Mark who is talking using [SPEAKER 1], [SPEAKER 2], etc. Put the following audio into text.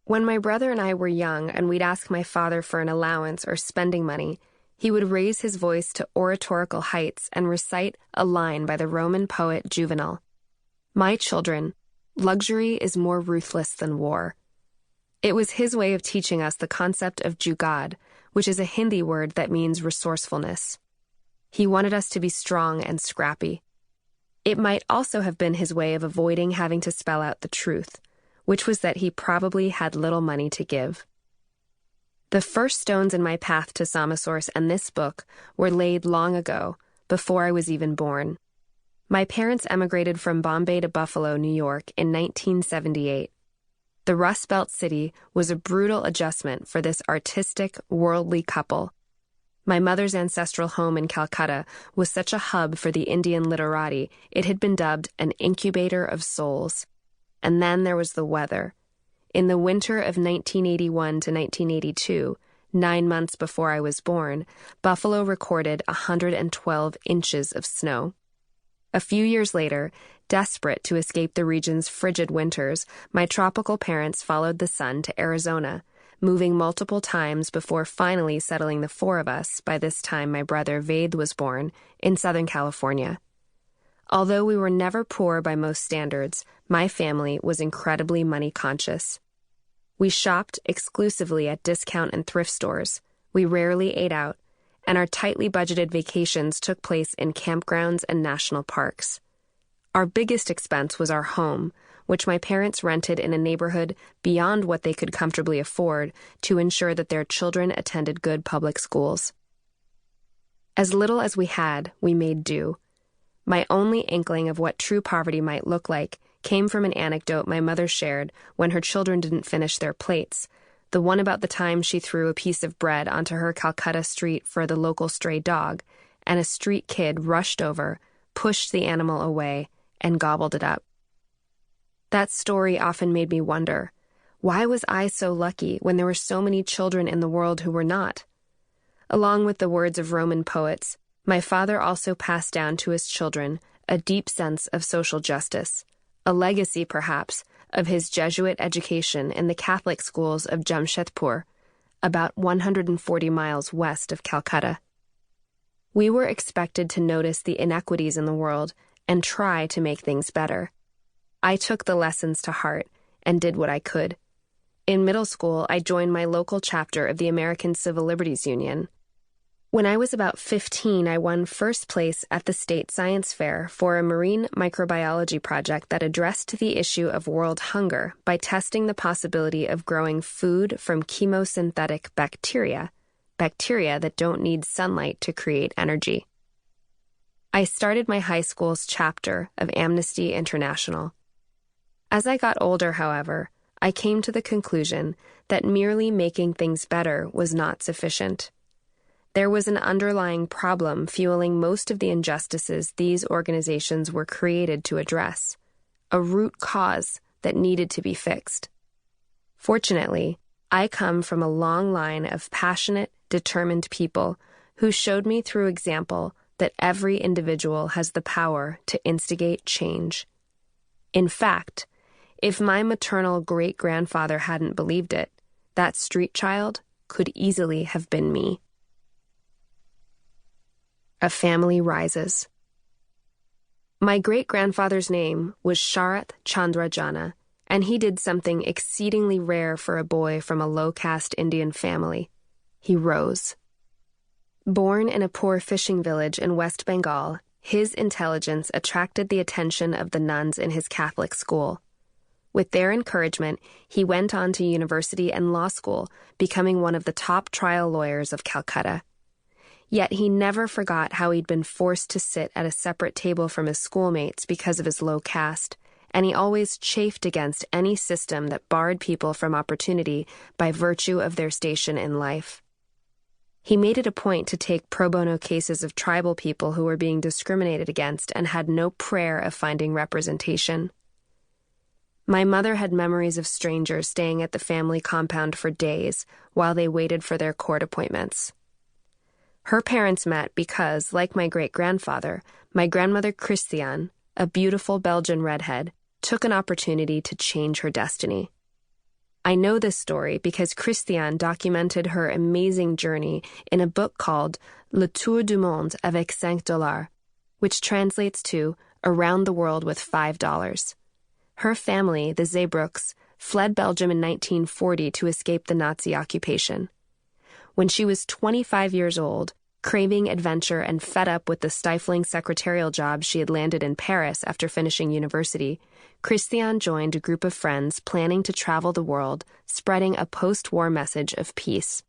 [SPEAKER 1] When my brother and I were young and we'd ask my father for an allowance or spending money, he would raise his voice to oratorical heights and recite a line by the Roman poet Juvenal. "My children, luxury is more ruthless than war." It was his way of teaching us the concept of jugad, which is a Hindi word that means resourcefulness. He wanted us to be strong and scrappy. It might also have been his way of avoiding having to spell out the truth, which was that he probably had little money to give. The first stones in my path to Samasource and this book were laid long ago, before I was even born. My parents emigrated from Bombay to Buffalo, New York in 1978. The Rust Belt city was a brutal adjustment for this artistic, worldly couple. My mother's ancestral home in Calcutta was such a hub for the Indian literati, it had been dubbed an incubator of souls. And then there was the weather. In the winter of 1981 to 1982, 9 months before I was born, Buffalo recorded 112 inches of snow. A few years later, desperate to escape the region's frigid winters, my tropical parents followed the sun to Arizona, moving multiple times before finally settling the four of us, by this time my brother Vaid was born, in Southern California. Although we were never poor by most standards, my family was incredibly money conscious. We shopped exclusively at discount and thrift stores. We rarely ate out, and our tightly budgeted vacations took place in campgrounds and national parks. Our biggest expense was our home, which my parents rented in a neighborhood beyond what they could comfortably afford to ensure that their children attended good public schools. As little as we had, we made do. My only inkling of what true poverty might look like came from an anecdote my mother shared when her children didn't finish their plates, the one about the time she threw a piece of bread onto her Calcutta street for the local stray dog, and a street kid rushed over, pushed the animal away, and gobbled it up. That story often made me wonder, why was I so lucky when there were so many children in the world who were not? Along with the words of Roman poets, my father also passed down to his children a deep sense of social justice, a legacy, perhaps, of his Jesuit education in the Catholic schools of Jamshedpur, about 140 miles west of Calcutta. We were expected to notice the inequities in the world and try to make things better. I took the lessons to heart and did what I could. In middle school, I joined my local chapter of the American Civil Liberties Union. When I was about 15, I won first place at the state science fair for a marine microbiology project that addressed the issue of world hunger by testing the possibility of growing food from chemosynthetic bacteria that don't need sunlight to create energy. I started my high school's chapter of Amnesty International. As I got older, however, I came to the conclusion that merely making things better was not sufficient. There was an underlying problem fueling most of the injustices these organizations were created to address, a root cause that needed to be fixed. Fortunately, I come from a long line of passionate, determined people who showed me through example that every individual has the power to instigate change. In fact, if my maternal great-grandfather hadn't believed it, that street child could easily have been me. A family rises. My great-grandfather's name was Sharath Chandra Janah, and he did something exceedingly rare for a boy from a low-caste Indian family. He rose. Born in a poor fishing village in West Bengal, his intelligence attracted the attention of the nuns in his Catholic school. With their encouragement, he went on to university and law school, becoming one of the top trial lawyers of Calcutta. Yet he never forgot how he'd been forced to sit at a separate table from his schoolmates because of his low caste, and he always chafed against any system that barred people from opportunity by virtue of their station in life. He made it a point to take pro bono cases of tribal people who were being discriminated against and had no prayer of finding representation. My mother had memories of strangers staying at the family compound for days while they waited for their court appointments. Her parents met because, like my great-grandfather, my grandmother Christiane, a beautiful Belgian redhead, took an opportunity to change her destiny. I know this story because Christiane documented her amazing journey in a book called Le Tour du Monde avec $5, which translates to Around the World with $5. Her family, the Zeebruggs, fled Belgium in 1940 to escape the Nazi occupation. When she was 25 years old, craving adventure and fed up with the stifling secretarial job she had landed in Paris after finishing university, Christiane joined a group of friends planning to travel the world, spreading a post-war message of peace.